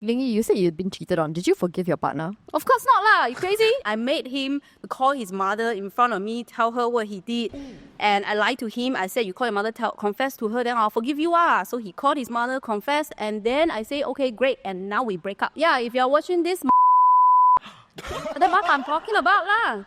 Lingy, you said you'd been cheated on. Did you forgive your partner? Of course not lah. You crazy? I made him call his mother in front of me, tell her what he did. And I lied to him. I said, you call your mother, confess to her, then I'll forgive you ah. So he called his mother, confessed, and then I say, okay, great. And now we break up. Yeah, if you're watching this, that's what I'm talking about lah.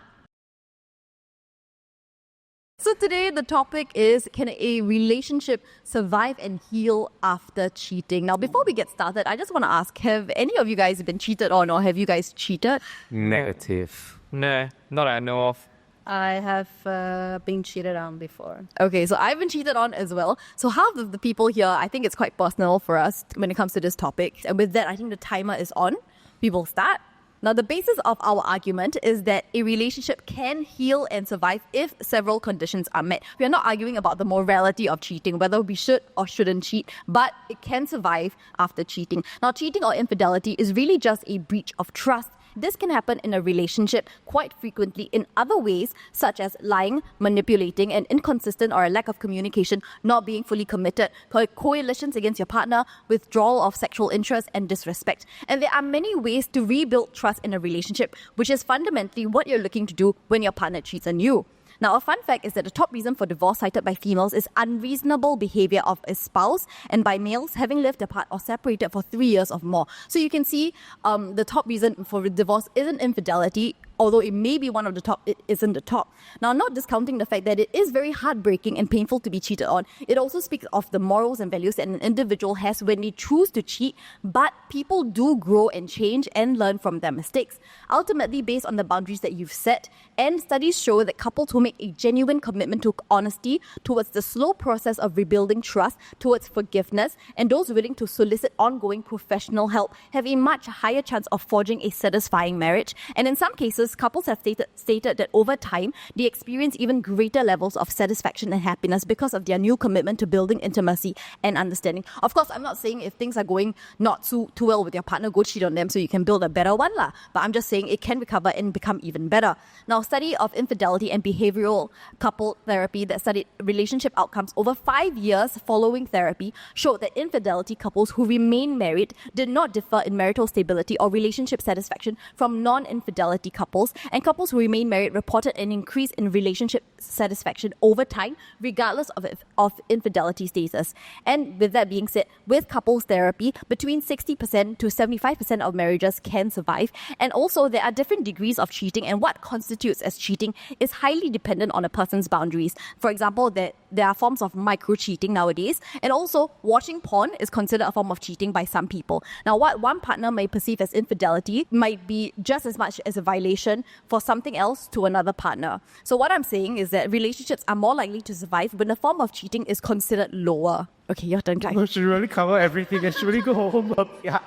So today the topic is, can a relationship survive and heal after cheating? Now, before we get started, I just want to ask, have any of you guys been cheated on, or have you guys cheated? Negative. Nah, not that I know of. I have been cheated on before. Okay, so I've been cheated on as well. So half of the people here, I think it's quite personal for us when it comes to this topic. And with that, I think the timer is on. We will start. Now, the basis of our argument is that a relationship can heal and survive if several conditions are met. We are not arguing about the morality of cheating, whether we should or shouldn't cheat, but it can survive after cheating. Now, cheating or infidelity is really just a breach of trust. This can happen in a relationship quite frequently in other ways, such as lying, manipulating, and inconsistent or a lack of communication, not being fully committed, coalitions against your partner, withdrawal of sexual interest, and disrespect. And there are many ways to rebuild trust in a relationship, which is fundamentally what you're looking to do when your partner cheats on you. Now, a fun fact is that the top reason for divorce cited by females is unreasonable behavior of a spouse, and by males, having lived apart or separated for 3 years or more. So you can see the top reason for divorce isn't infidelity, although it may be one of the top, it isn't the top. Now, not discounting the fact that it is very heartbreaking and painful to be cheated on, it also speaks of the morals and values that an individual has when they choose to cheat, but people do grow and change and learn from their mistakes. Ultimately, based on the boundaries that you've set, and studies show that couples who make a genuine commitment to honesty, towards the slow process of rebuilding trust, towards forgiveness, and those willing to solicit ongoing professional help have a much higher chance of forging a satisfying marriage. And in some cases, couples have stated that over time, they experience even greater levels of satisfaction and happiness because of their new commitment to building intimacy and understanding. Of course, I'm not saying if things are going not too well with your partner, go cheat on them so you can build a better one lah. But I'm just saying it can recover and become even better. Now, study of infidelity and behavioral couple therapy that studied relationship outcomes over 5 years following therapy showed that infidelity couples who remain married did not differ in marital stability or relationship satisfaction from non-infidelity couples, and couples who remain married reported an increase in relationship satisfaction over time, regardless of infidelity status. And with that being said, with couples therapy, between 60% to 75% of marriages can survive. And also, there are different degrees of cheating, and what constitutes as cheating is highly dependent on a person's boundaries. For example, there are forms of micro-cheating nowadays, and also watching porn is considered a form of cheating by some people. Now, what one partner may perceive as infidelity might be just as much as a violation for something else to another partner. So what I'm saying is that relationships are more likely to survive when the form of cheating is considered lower. Okay, your turn, Kai. She really cover everything and she really go home. Yeah.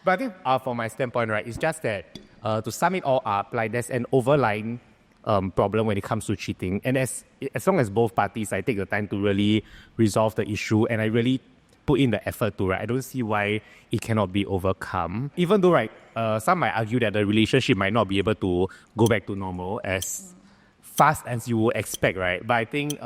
But I think from my standpoint, right, it's just that to sum it all up, like there's an overlying problem when it comes to cheating. And as long as both parties, I take the time to really resolve the issue and I really put in the effort to, right, I don't see why it cannot be overcome. Even though, right, some might argue that the relationship might not be able to go back to normal as fast as you would expect, right? But I think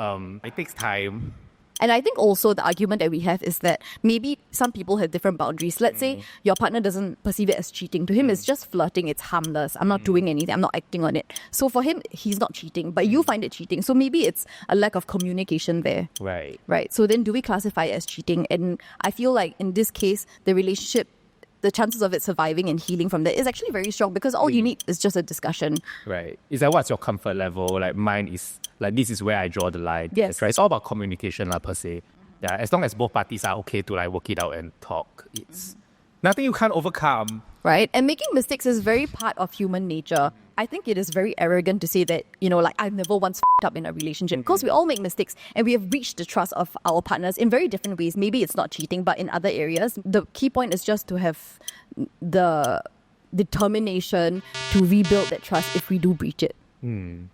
it takes time. And I think also the argument that we have is that maybe some people have different boundaries. Let's say your partner doesn't perceive it as cheating. To him, it's just flirting. It's harmless. I'm not doing anything. I'm not acting on it. So for him, he's not cheating, but you find it cheating. So maybe it's a lack of communication there. Right. Right. So then do we classify it as cheating? And I feel like in this case, the relationship, the chances of it surviving and healing from that is actually very strong because all you need is just a discussion. Right. It's like, what's your comfort level? Like mine is, like, this is where I draw the line. Yes. Right. It's all about communication per se. Yeah. As long as both parties are okay to like work it out and talk, it's nothing you can't overcome. Right. And making mistakes is very part of human nature. I think it is very arrogant to say that, like I've never once f***ed up in a relationship. Because we all make mistakes and we have reached the trust of our partners in very different ways. Maybe it's not cheating, but in other areas. The key point is just to have the determination to rebuild that trust if we do breach it.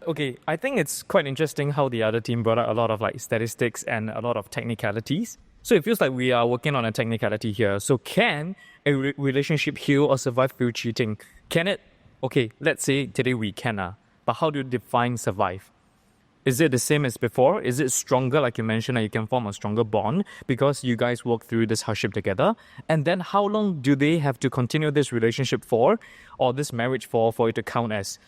Okay, I think it's quite interesting how the other team brought out a lot of like statistics and a lot of technicalities. So it feels like we are working on a technicality here. So can a relationship heal or survive through cheating? Can it? Okay, let's say today we can. But how do you define survive? Is it the same as before? Is it stronger, like you mentioned, that you can form a stronger bond because you guys work through this hardship together? And then how long do they have to continue this relationship for, or this marriage for it to count as,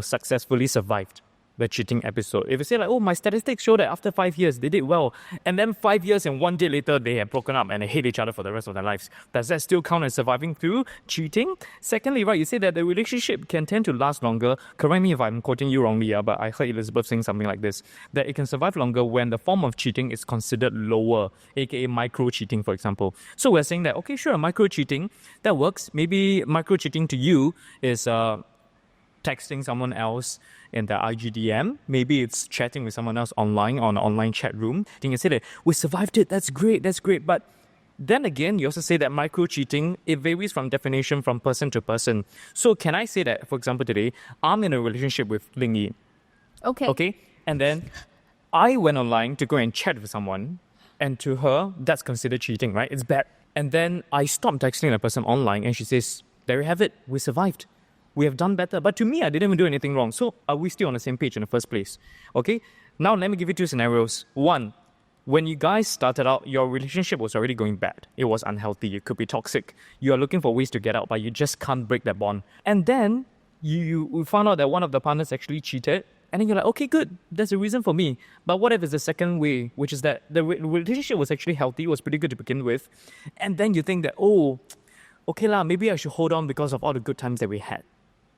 successfully survived the cheating episode? If you say like, oh, my statistics show that after 5 years, they did well. And then 5 years and 1 day later, they have broken up and they hate each other for the rest of their lives. Does that still count as surviving through cheating? Secondly, right, you say that the relationship can tend to last longer. Correct me if I'm quoting you wrongly, but I heard Elizabeth saying something like this, that it can survive longer when the form of cheating is considered lower, aka micro cheating, for example. So we're saying that, okay, sure, micro cheating, that works. Maybe micro cheating to you is texting someone else in the IGDM. Maybe it's chatting with someone else online on an online chat room. Then you say that we survived it. That's great. But then again, you also say that micro cheating, it varies from definition from person to person. So can I say that, for example, today, I'm in a relationship with Ling Yi. Okay. And then I went online to go and chat with someone, and to her, that's considered cheating, right? It's bad. And then I stopped texting that person online, and she says, there you have it. We survived. We have done better. But to me, I didn't even do anything wrong. So are we still on the same page in the first place? Okay? Now, let me give you two scenarios. One, when you guys started out, your relationship was already going bad. It was unhealthy. It could be toxic. You are looking for ways to get out, but you just can't break that bond. And then you found out that one of the partners actually cheated. And then you're like, okay, good. There's a reason for me. But what if it's the second way, which is that the relationship was actually healthy, was pretty good to begin with. And then you think that, okay lah, maybe I should hold on because of all the good times that we had.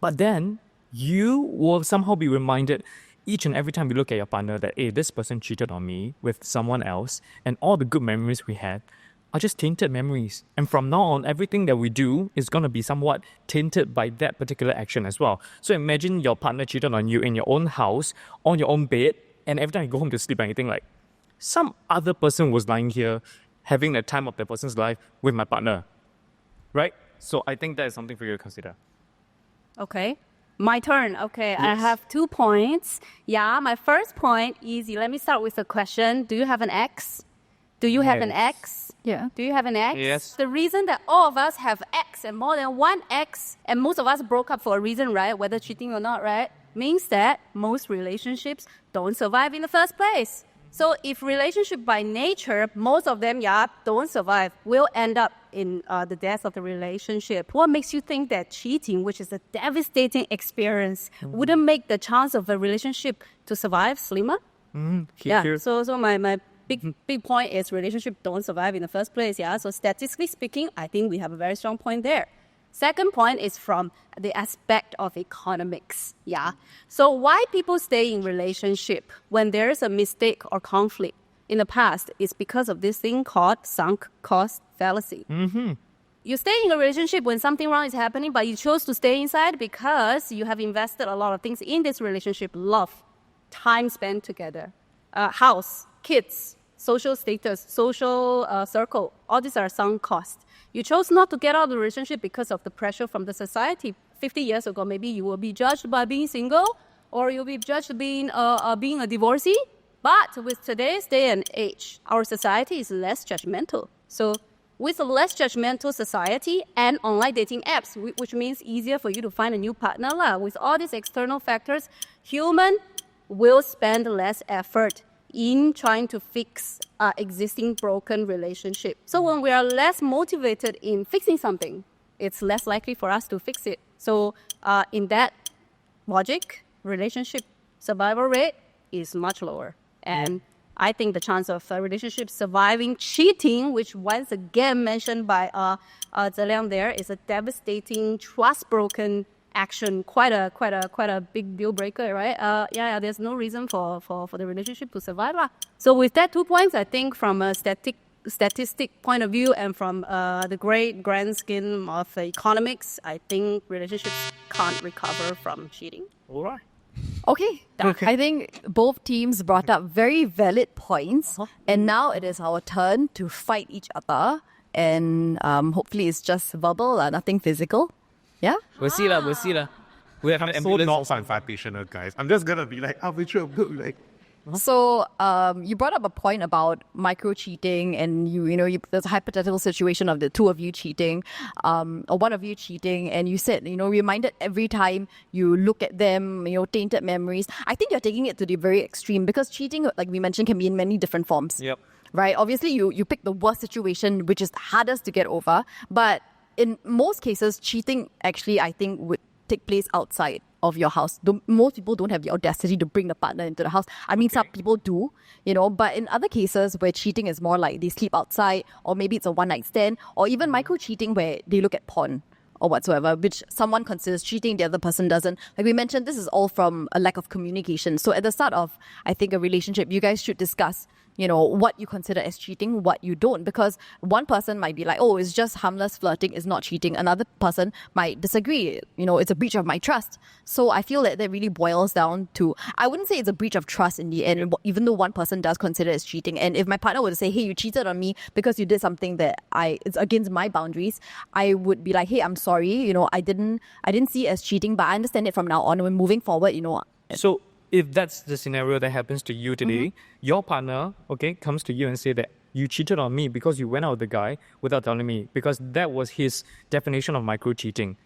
But then you will somehow be reminded each and every time you look at your partner that, hey, this person cheated on me with someone else, and all the good memories we had are just tainted memories. And from now on, everything that we do is going to be somewhat tainted by that particular action as well. So imagine your partner cheated on you in your own house, on your own bed, and every time you go home to sleep and you think like, some other person was lying here having the time of that person's life with my partner, right? So I think that is something for you to consider. Okay. My turn. Okay. Yes. I have 2 points. Yeah. My first point, easy. Let me start with the question. Do you have an ex? Do you have an ex? Yeah. Do you have an ex? Yes. The reason that all of us have ex and more than one ex, and most of us broke up for a reason, right? Whether cheating or not, right? Means that most relationships don't survive in the first place. So if relationship by nature, most of them, don't survive, will end up in the death of the relationship. What makes you think that cheating, which is a devastating experience, wouldn't make the chance of a relationship to survive slimmer? So my big point is relationship don't survive in the first place. Yeah. So statistically speaking, I think we have a very strong point there. Second point is from the aspect of economics. Yeah. So why people stay in relationship when there is a mistake or conflict in the past is because of this thing called sunk cost fallacy. Mm-hmm. You stay in a relationship when something wrong is happening, but you chose to stay inside because you have invested a lot of things in this relationship: love, time spent together, house, kids, social status, social circle. All these are sunk costs. You chose not to get out of the relationship because of the pressure from the society. 50 years ago, maybe you will be judged by being single, or you'll be judged being a divorcee. But with today's day and age, our society is less judgmental. So with a less judgmental society and online dating apps, which means easier for you to find a new partner, with all these external factors, human will spend less effort in trying to fix existing broken relationship. So when we are less motivated in fixing something, it's less likely for us to fix it. So in that logic, relationship survival rate is much lower. And I think the chance of a relationship surviving cheating, which once again mentioned by Zeliang there, is a devastating, trust-broken action, quite a big deal breaker, right? There's no reason for the relationship to survive. So with that 2 points, I think from a statistic point of view and from the great grand scheme of economics, I think relationships can't recover from cheating. All right. Okay. I think both teams brought up very valid points. And now it is our turn to fight each other. And hopefully it's just verbal, nothing physical. Yeah? We'll see lah. We have I'm so not confrontational, guys. I'm just gonna be like, arbitral, like, So you brought up a point about micro cheating, and there's a hypothetical situation of the two of you cheating, or one of you cheating, and you said reminded every time you look at them, tainted memories. I think you're taking it to the very extreme, because cheating, like we mentioned, can be in many different forms. Yep. Right? Obviously, you pick the worst situation, which is hardest to get over, but in most cases, cheating actually, I think, would take place outside of your house. Most people don't have the audacity to bring the partner into the house. I mean, some people do, but in other cases where cheating is more like they sleep outside, or maybe it's a one-night stand, or even micro-cheating where they look at porn or whatsoever, which someone considers cheating, the other person doesn't. Like we mentioned, this is all from a lack of communication. So at the start of, I think, a relationship, you guys should discuss what you consider as cheating, what you don't. Because one person might be like, oh, it's just harmless flirting, it's not cheating. Another person might disagree, it's a breach of my trust. So I feel that really boils down to, I wouldn't say it's a breach of trust in the end, even though one person does consider it as cheating. And if my partner were to say, hey, you cheated on me because you did something that it's against my boundaries, I would be like, hey, I'm sorry, I didn't see it as cheating, but I understand it from now on. When moving forward, So if that's the scenario that happens to you today, your partner, comes to you and say that you cheated on me because you went out with the guy without telling me, because that was his definition of micro cheating.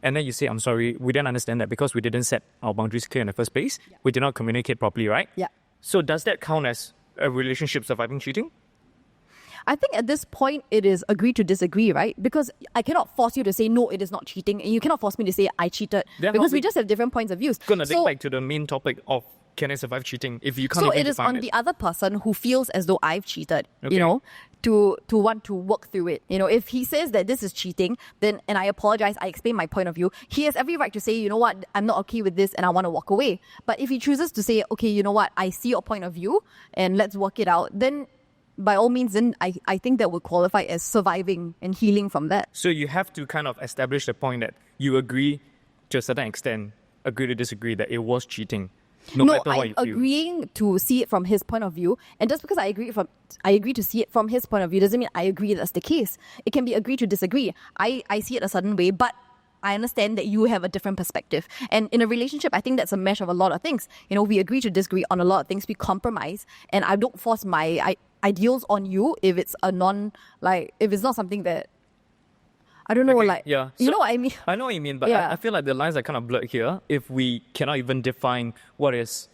And then you say, I'm sorry, we didn't understand that because we didn't set our boundaries clear in the first place. Yeah. We did not communicate properly, right? Yeah. So does that count as a relationship surviving cheating? I think at this point, it is agree to disagree, right? Because I cannot force you to say, no, it is not cheating. And you cannot force me to say, I cheated. Because we just have different points of views. Going to link back to the main topic of, can I survive cheating if you can't So even it is define on the other person who feels as though I've cheated, to want to work through it. If he says that this is cheating, then, and I apologize, I explain my point of view, he has every right to say, you know what, I'm not okay with this and I want to walk away. But if he chooses to say, okay, you know what, I see your point of view and let's work it out, then by all means, then I think that would qualify as surviving and healing from that. So you have to kind of establish the point that you agree to a certain extent, agree to disagree that it was cheating. No matter what you feel. Agreeing to see it from his point of view, and just because I agree to see it from his point of view doesn't mean I agree that's the case. It can be agree to disagree. I see it a certain way, but I understand that you have a different perspective. And in a relationship, I think that's a mesh of a lot of things. We agree to disagree on a lot of things. We compromise, and I don't force my ideals on you if it's if it's not something that, I don't know, yeah. You know what I mean? I know what you mean, but Yeah. I feel like the lines are kind of blurred here if we cannot even define what is,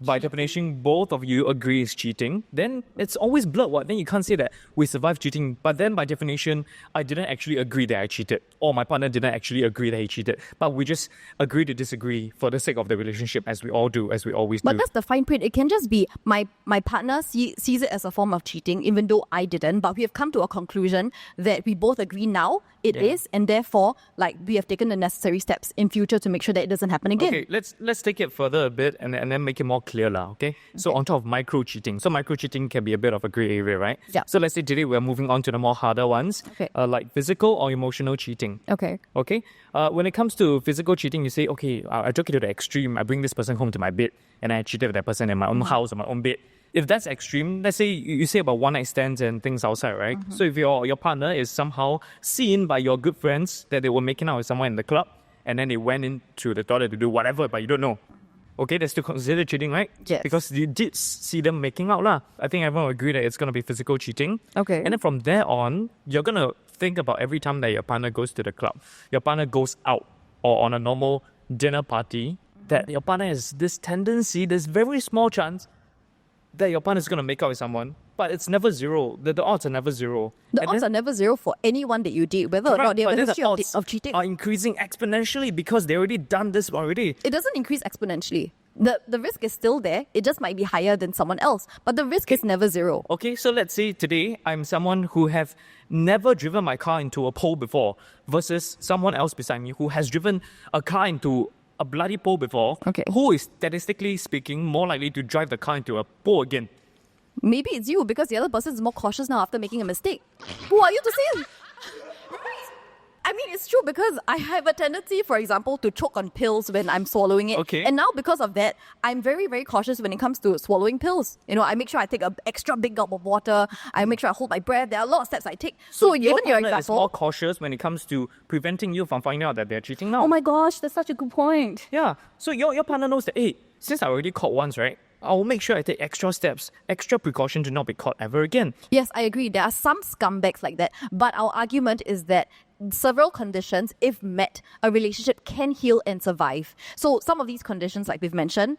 by definition, both of you agree is cheating, then it's always blurred. What? Then you can't say that we survived cheating, but then by definition, I didn't actually agree that I cheated, or my partner didn't actually agree that he cheated, but we just agree to disagree for the sake of the relationship, as we all do, as we always do. But that's the fine print. It can just be my partner sees it as a form of cheating, even though I didn't, but we have come to a conclusion that we both agree now it is, and therefore, we have taken the necessary steps in future to make sure that it doesn't happen again. Okay, let's take it further a bit and then make it more clear lah, okay? So on top of micro cheating. So micro cheating can be a bit of a grey area, right? Yeah. So let's say today we're moving on to the more harder ones, like physical or emotional cheating. Okay. Okay? When it comes to physical cheating, you say, okay, I took it to the extreme. I bring this person home to my bed and I cheated with that person in my own house or my own bed. If that's extreme, let's say you say about one night stands and things outside, right? So if your partner is somehow seen by your good friends that they were making out with someone in the club and then they went into the toilet to do whatever, but you don't know. Okay, that's still considered cheating, right? Yes. Because you did see them making out lah. I think everyone will agree that it's going to be physical cheating. Okay. And then from there on, you're going to think about every time that your partner goes to the club, your partner goes out or on a normal dinner party, that your partner has this tendency, this very small chance that your partner is going to make out with someone, but it's never zero. The odds are never zero. The odds are never zero for anyone that you date, whether or not they have a history of cheating. Are increasing exponentially because they already done this already. It doesn't increase exponentially. The risk is still there. It just might be higher than someone else, but the risk is never zero. Okay, so let's say today I'm someone who have never driven my car into a pole before versus someone else beside me who has driven a car into a bloody pole before. Okay. Who is statistically speaking more likely to drive the car into a pole again? Maybe it's you because the other person is more cautious now after making a mistake. Who are you to say? I mean, it's true because I have a tendency, for example, to choke on pills when I'm swallowing it. Okay. And now because of that, I'm very, very cautious when it comes to swallowing pills. I make sure I take an extra big gulp of water. I make sure I hold my breath. There are a lot of steps I take. So your even your partner is example, more cautious when it comes to preventing you from finding out that they're cheating now. oh my gosh, that's such a good point. Yeah. So your partner knows that, hey, since I already caught once, right? I'll make sure I take extra steps, extra precaution to not be caught ever again. Yes, I agree. There are some scumbags like that. But our argument is that several conditions, if met, a relationship can heal and survive. So some of these conditions, like we've mentioned,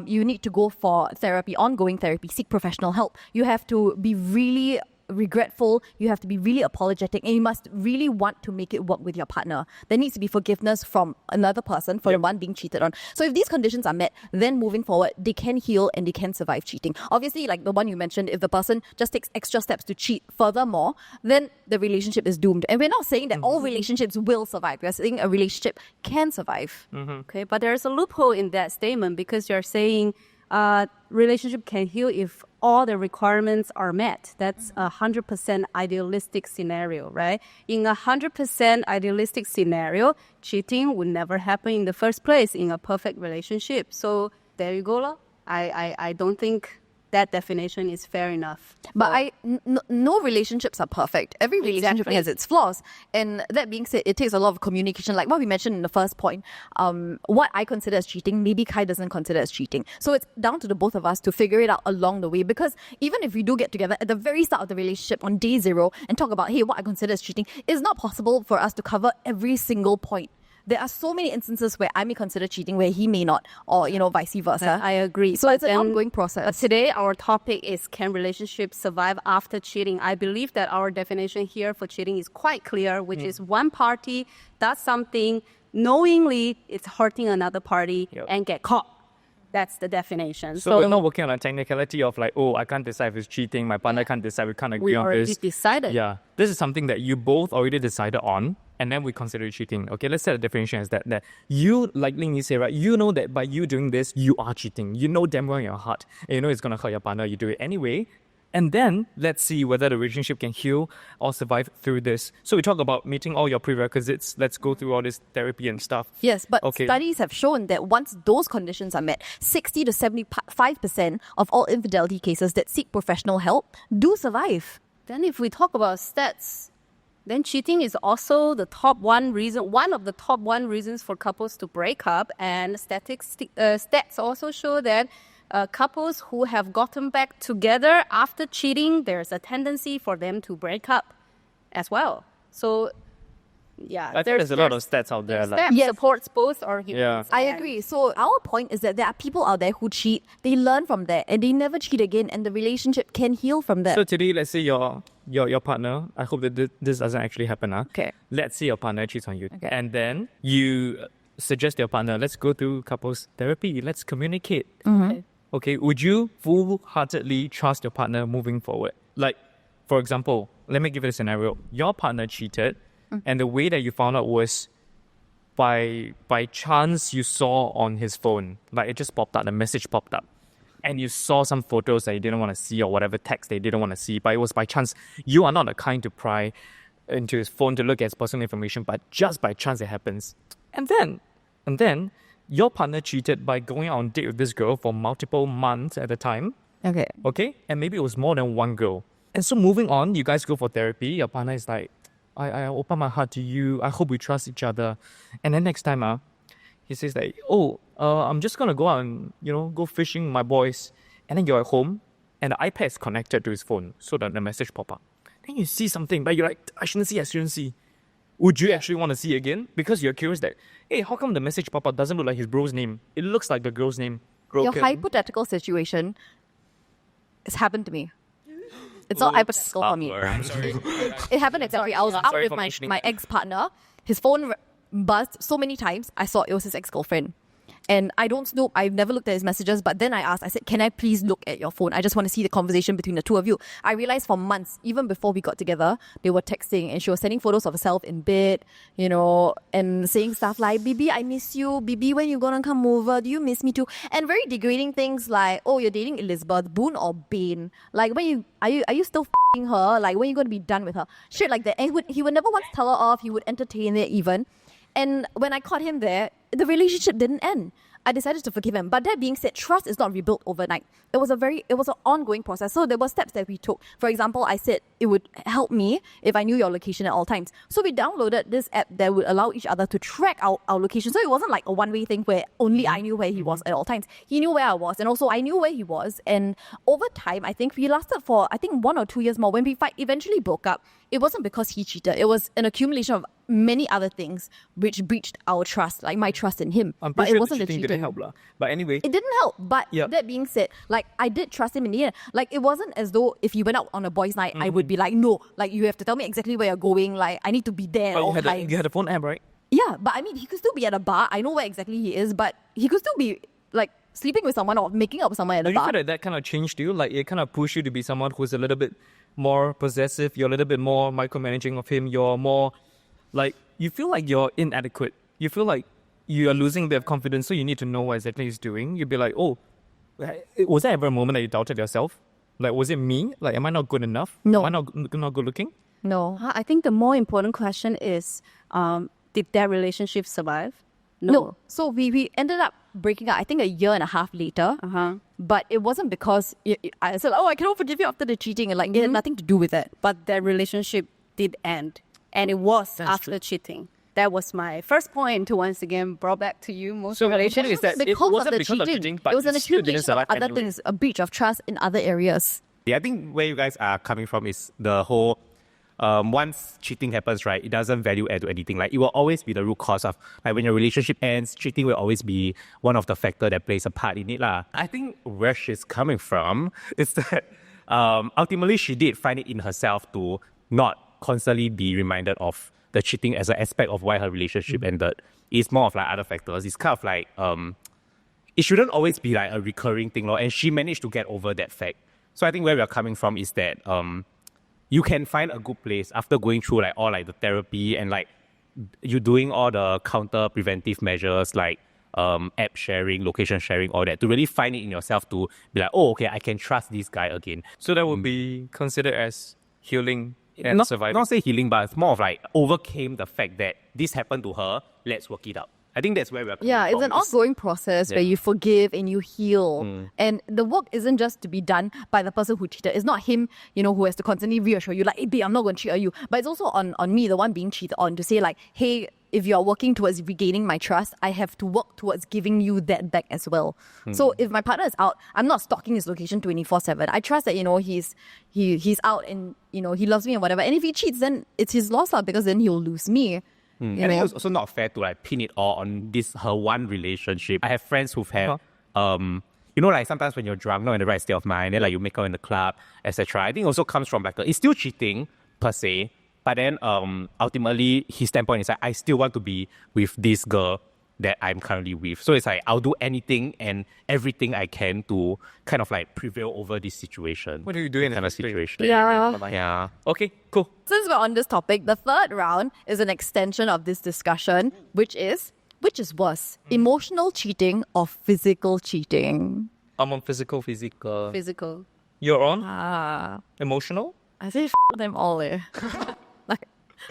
you need to go for therapy, ongoing therapy, seek professional help. You have to be really regretful, you have to be really apologetic, and you must really want to make it work with your partner. There needs to be forgiveness from another person for the one being cheated on. So if these conditions are met, then moving forward, they can heal and they can survive cheating. Obviously, like the one you mentioned, if the person just takes extra steps to cheat furthermore, then the relationship is doomed. And we're not saying that all relationships will survive. We're saying a relationship can survive. Okay, but there's a loophole in that statement because you're saying relationship can heal if all the requirements are met. That's 100% idealistic scenario, right? In 100% idealistic scenario, cheating would never happen in the first place in a perfect relationship. So there you go, lah. I don't think that definition is fair enough. But no relationships are perfect. Every relationship has its flaws. And that being said, it takes a lot of communication. Like what we mentioned in the first point, what I consider as cheating, maybe Kai doesn't consider as cheating. So it's down to the both of us to figure it out along the way. Because even if we do get together at the very start of the relationship on day 0 and talk about, hey, what I consider as cheating, it's not possible for us to cover every single point. There are so many instances where I may consider cheating where he may not, or, vice versa. I agree. So it's an ongoing process. But today, our topic is, can relationships survive after cheating? I believe that our definition here for cheating is quite clear, which is one party does something knowingly it's hurting another party and get caught. That's the definition. So we're not working on a technicality of like, oh, I can't decide if it's cheating, my partner can't decide, we can't agree on this. We already decided. Yeah. This is something that you both already decided on, and then we consider it cheating. Okay, let's set a definition as that you, like Ling Yi say, right, you know that by you doing this, you are cheating. You know damn well in your heart. And you know it's going to hurt your partner, you do it anyway. And then let's see whether the relationship can heal or survive through this. So we talk about meeting all your prerequisites. Let's go through all this therapy and stuff. Yes, but studies have shown that once those conditions are met, 60 to 75% of all infidelity cases that seek professional help do survive. Then if we talk about stats, then cheating is also the one of the top reasons for couples to break up. And stats also show that couples who have gotten back together after cheating, there's a tendency for them to break up as well. So, yeah. I think there's a lot of stats out there. Stats supports both arguments. Yeah. I agree. So our point is that there are people out there who cheat, they learn from that, and they never cheat again, and the relationship can heal from that. So today, let's say your partner, I hope that this doesn't actually happen. Okay. Let's say your partner cheats on you. Okay. And then you suggest to your partner, let's go through couples therapy, let's communicate. Okay, would you full-heartedly trust your partner moving forward? Like, for example, let me give you a scenario. Your partner cheated, and the way that you found out was by chance you saw on his phone, like it just popped up, the message popped up, and you saw some photos that you didn't want to see or whatever text they didn't want to see, but it was by chance. You are not the kind to pry into his phone to look at his personal information, but just by chance it happens. And then your partner cheated by going on a date with this girl for multiple months at a time. Okay? And maybe it was more than one girl. And so moving on, you guys go for therapy. Your partner is like, I open my heart to you. I hope we trust each other. And then next time, he says like, I'm just going to go out and, go fishing with my boys. And then you're at home and the iPad is connected to his phone so that the message pop up. Then you see something, but you're like, I shouldn't see. Would you actually want to see again? Because you're curious that, hey, how come the message pop-up doesn't look like his bro's name? It looks like the girl's name. Your hypothetical situation has happened to me. It's not hypothetical for me. I'm sorry. It happened exactly. I was out with my ex-partner. His phone buzzed so many times, I saw it was his ex-girlfriend. And I don't snoop. I've never looked at his messages. But then I said, can I please look at your phone? I just want to see the conversation between the two of you. I realized for months, even before we got together, they were texting. And she was sending photos of herself in bed, and saying stuff like, Bibi, I miss you. Bibi, when you gonna come over? Do you miss me too? And very degrading things like, oh, you're dating Elizabeth, Boone or Bane. Like, are you still f***ing her? Like, when are you going to be done with her? Shit like that. And he would never once tell her off. He would entertain it even. And when I caught him there, the relationship didn't end. I decided to forgive him. But that being said, trust is not rebuilt overnight. It was an ongoing process. So there were steps that we took. For example, I said it would help me if I knew your location at all times. So we downloaded this app that would allow each other to track our location. So it wasn't like a one-way thing where only I knew where he was at all times. He knew where I was, and also I knew where he was. And over time, I think we lasted for 1 or 2 years more. When we eventually broke up, it wasn't because he cheated. It was an accumulation of many other things which breached our trust, like my trust in him. I'm But pretty it sure wasn't the the cheating cheating. didn't help lah. But anyway, It didn't help. But Yep. that being said, like I did trust him in the end. Like it wasn't as though if you went out on a boys' night, I would be like, no, like you have to tell me exactly where you're going. Like I need to be there at but all times. you had a phone app, right? Yeah, but I mean, he could still be at a bar. I know where exactly he is, but he could still be like sleeping with someone or making up with someone at Do a you bar. feel that kind of changed you? Like it kind of pushed you to be someone who's a little bit more possessive. You're a little bit more micromanaging of him. You're more like you feel like you're inadequate. You feel like you are losing a bit of confidence. So you need to know what exactly he's doing. You'd be like, oh, was there ever a moment that you doubted yourself? Like, was it me? Like, am I not good enough? No. Am I not good looking? No. I think the more important question is, did that relationship survive? No. So we ended up breaking up, I think, 1.5 years later. But it wasn't because I said, oh, I cannot forgive you after the cheating. And like, it had nothing to do with it. But that relationship did end. And it was That's after true. cheating. That was my first point to once again brought back to you. Most So relationships is that it Because wasn't of the because of cheating. cheating, but It was an it still didn't accumulation of survive other anyway. things, a breach of trust in other areas. Yeah, I think where you guys are coming from is the whole once cheating happens, right, it doesn't value add to anything. Like it will always be the root cause of like when your relationship ends, cheating will always be one of the factor that plays a part in it lah. I think where she's coming from is that ultimately she did find it in herself to not constantly be reminded of the cheating as an aspect of why her relationship ended. It's more of like other factors. It's kind of like it shouldn't always be like a recurring thing, and she managed to get over that fact. So I think where we are coming from is that you can find a good place after going through like all like the therapy and like you doing all the counter preventive measures like app sharing, location sharing, all that, to really find it in yourself to be like, oh, okay, I can trust this guy again. So that would be considered as healing and surviving. Not say healing, but it's more of like overcame the fact that this happened to her, let's work it out. I think that's where we're coming Yeah, it's from. an ongoing process where you forgive and you heal. And the work isn't just to be done by the person who cheated. It's not him, who has to constantly reassure you, like, hey, babe, I'm not going to cheat on you. But it's also on me, the one being cheated on, to say like, hey, if you're working towards regaining my trust, I have to work towards giving you that back as well. So if my partner is out, I'm not stalking his location 24/7. I trust that, he's out and, he loves me and whatever. And if he cheats, then it's his loss lah, because then he'll lose me. And it's also not fair to like pin it all on her one relationship. I have friends who've had, like sometimes when you're drunk, not in the right state of mind, then like you make out in the club, etc. I think it also comes from like it's still cheating per se, but then ultimately his standpoint is like I still want to be with this girl that I'm currently with. So it's like I'll do anything and everything I can to kind of like prevail over this situation. What do you do in kind of situation? Yeah. Okay, cool. Since we're on this topic, the third round is an extension of this discussion, which is worse, emotional cheating or physical cheating? I'm on physical. Physical. You're on emotional? I say them all. Like,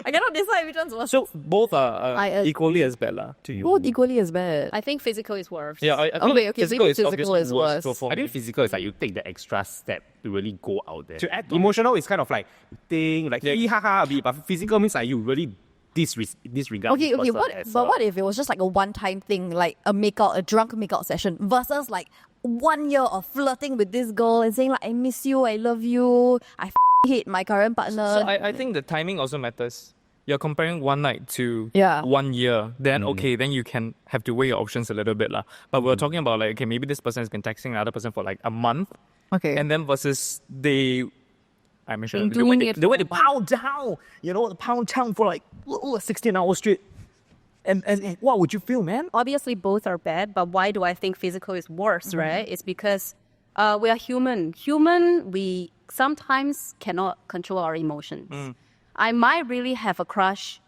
I cannot decide which one's worse. So both are I agree. equally as bad lah to you. Both equally as bad. I think physical is worse. Yeah, I feel Okay, physical maybe is physical obviously is worse. So for I me. think physical is like you take the extra step to really go out there. To add to Emotional is kind of like think like hee ha ha a bit, but physical means like you really disregard. Okay, this person as a- what if it was just like a one-time thing, like a drunk makeout session, versus like 1 year of flirting with this girl and saying like, I miss you, I love you, I hate my current partner. So I think the timing also matters. You're comparing one night to Yeah. 1 year, then okay, then you can have to weigh your options a little bit lah. But we're talking about like, okay, maybe this person has been texting another person for like a month, Okay. and then versus I mentioned Been doing it they went to for- pound down, pound town for like 16 hours straight. And what would you feel, man? Obviously, both are bad, but why do I think physical is worse, right? It's because we are human. We sometimes cannot control our emotions. I might really have a crush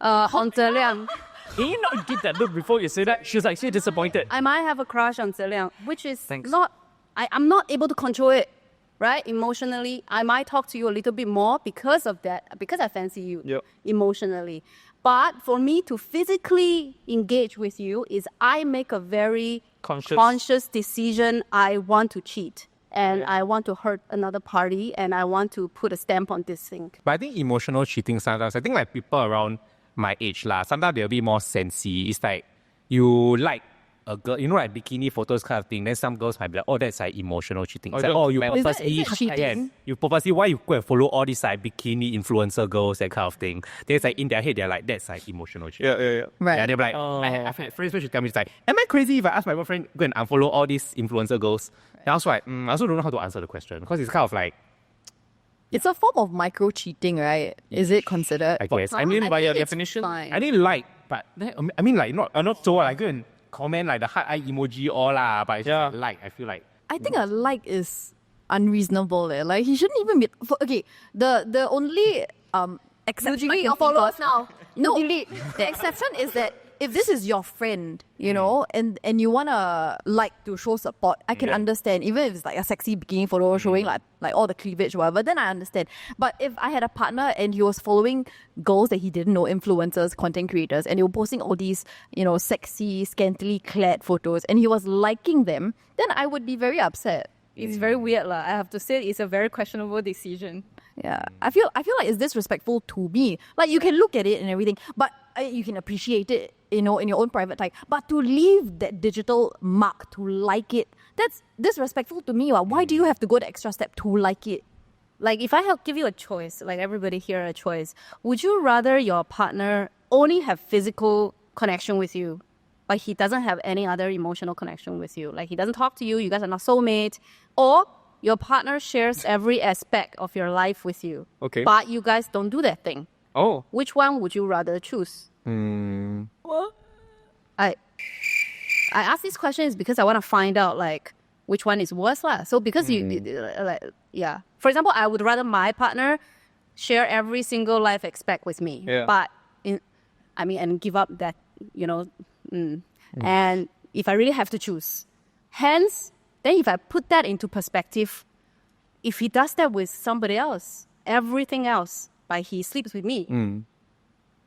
on Zhe Liang. Can you not get that look before you say that? She was actually disappointed. I might have a crush on Zhe Liang, which is Thanks. not... I'm not able to control it. right? Emotionally, I might talk to you a little bit more because of that, because I fancy you Yep. emotionally. But for me to physically engage with you is I make a very Conscious. decision. I want to cheat and I want to hurt another party and I want to put a stamp on this thing. But I think emotional cheating sometimes, I think like people around my age lah, sometimes they'll be more sensy. It's like you like a girl, you know, like bikini photos kind of thing. Then some girls might be like, oh, that's like emotional cheating. It's like, oh, you Is purposely that cheating? yes, you purposely, why you go and follow all these like bikini influencer girls, that kind of thing. Then it's like in their head, they're like, that's like emotional cheating. Yeah. Right. Yeah, they're like, I've had friends who tell me, it's like, am I crazy if I ask my boyfriend go and unfollow all these influencer girls? And I was like, I also don't know how to answer the question because it's kind of like, It's a form of micro cheating, right? Is it considered? I guess. I mean, I by your think it's definition, fine. I didn't like, but I mean, like not so like go and comment like the heart eye emoji all lah. But it's Yeah. like I feel like I think a like is unreasonable. Like he shouldn't even be. Okay, the only exception. delete your followers now. No, the exception is that if this is your friend, you know, and you wanna like to show support, I can understand. Even if it's like a sexy bikini photo showing like all the cleavage, whatever, then I understand. But if I had a partner and he was following girls that he didn't know, influencers, content creators, and they were posting all these, you know, sexy, scantily clad photos, and he was liking them, then I would be very upset. It's very weird lah. I have to say it's a very questionable decision. Yeah, I feel like it's disrespectful to me. Like you can look at it and everything, but you can appreciate it, you know, in your own private time. But to leave that digital mark to like it, that's disrespectful to me. Why do you have to go the extra step to like it? Like if I help give you a choice, like everybody here a choice, would you rather your partner only have physical connection with you, but he doesn't have any other emotional connection with you? Like he doesn't talk to you, you guys are not soulmates, or your partner shares every aspect of your life with you, Okay. but you guys don't do that thing. Oh. Which one would you rather choose? What? I ask this question is because I want to find out like which one is worse lah. So because for example, I would rather my partner share every single life aspect with me, Yeah. but and give up that, you know, and if I really have to choose, hence then if I put that into perspective, if he does that with somebody else, everything else, but he sleeps with me,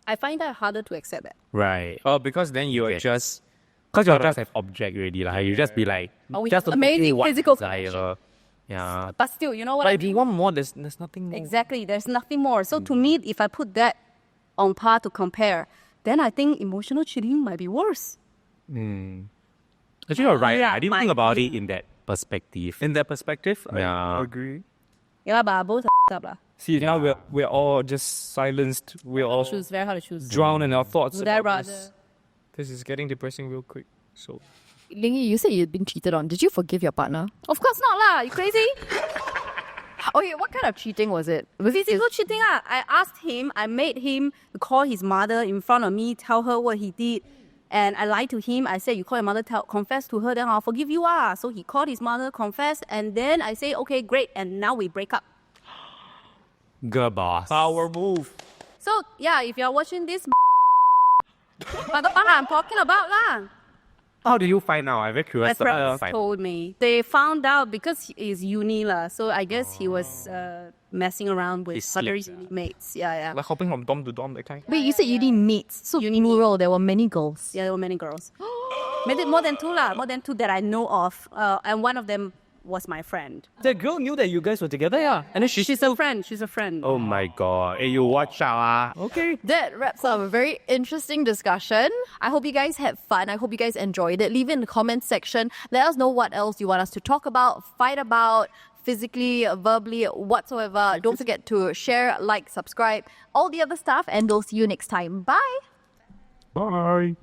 I find that harder to accept that. right. Oh, because then you are just Because you're just an object already lah. You just be like we just have to amazing what physical desire. Yeah. But still, you know what? But if you want more, there's nothing more. Exactly. There's nothing more. So to me, if I put that on par to compare, then I think emotional cheating might be worse. Actually, you're right. Yeah, I didn't think about it in that perspective. In that perspective, Yeah. I agree. Yeah, but both are up lah. See, now we're all just silenced. We're all Choose very hard to choose. drowned in our thoughts. Would I about rather? This is getting depressing real quick. So Lingy, you said you'd been cheated on. Did you forgive your partner? Of course not lah. You crazy? Okay, what kind of cheating was it? Was it Physical cheating ah. I asked him. I made him call his mother in front of me, tell her what he did. And I lied to him. I said, you call your mother, confess to her, then I'll forgive you ah. So he called his mother, confessed, and then I say, okay, great. And now we break up. Girl boss. power move. So yeah, if you're watching this, but the one I'm talking about lah. How do you find out? I'm very curious. My friends about find- told me. They found out because he's uni lah. So I guess he was messing around with His other sleep, uni mates. Yeah. Like hopping from dom to dom, that kind. Wait, you said you need mates. So plural, there were many girls. Yeah, there were many girls. Maybe more than two lah. More than two that I know of. And one of them was my friend. That girl knew that you guys were together, yeah. And then She's a friend. She's a friend. Oh my god. Hey, you watch out ah. okay. That wraps up a very interesting discussion. I hope you guys had fun. I hope you guys enjoyed it. Leave it in the comments section. Let us know what else you want us to talk about, fight about, physically, verbally, whatsoever. Don't forget to share, like, subscribe, all the other stuff, and we'll see you next time. Bye. Bye.